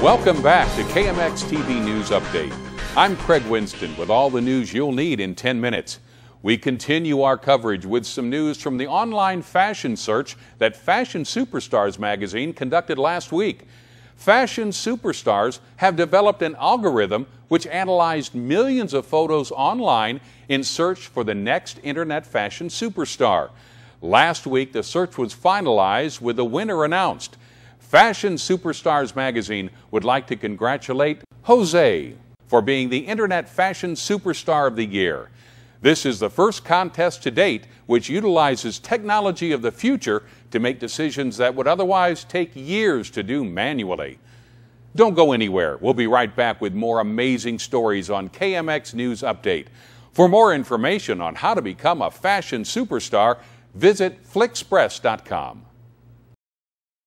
Welcome back to KMX TV News Update. I'm Craig Winston with all the news you'll need in 10 minutes. We continue our coverage with some news from the online fashion search that Fashion Superstars magazine conducted last week. Fashion Superstars have developed an algorithm which analyzed millions of photos online in search for the next internet fashion superstar. Last week, the search was finalized with the winner announced. Fashion Superstars magazine would like to congratulate Jose for being the Internet Fashion Superstar of the Year. This is the first contest to date which utilizes technology of the future to make decisions that would otherwise take years to do manually. Don't go anywhere. We'll be right back with more amazing stories on KMX News Update. For more information on how to become a fashion superstar, visit Flixpress.com.